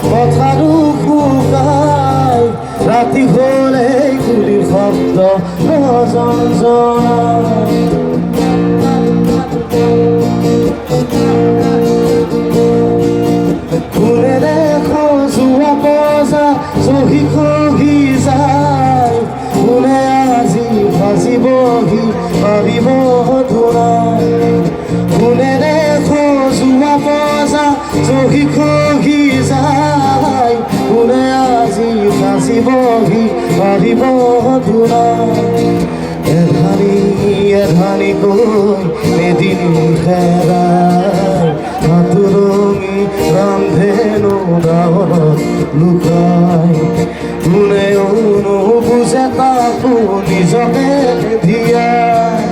পথাৰো শুকাই ৰাতি হ'লে গুলিৰ শব্দ নজনাই ফুলেৰে সজোৱা বজা চহী খহি যায় কোনে আজি ভাজিবহি পাৰিব ধুনাই ফুলেৰে সজোৱা বজা চহী খহি যায় কোনে আজি ভাজিবহি পাৰিব ধুনাই এধানি এধানিকৈ এদিন হেৰাই হাতুৰঙি ৰামধেনু গাঁৱত লুকাই কোনেও নুবুজে তাকো নিজকে ধিয়াই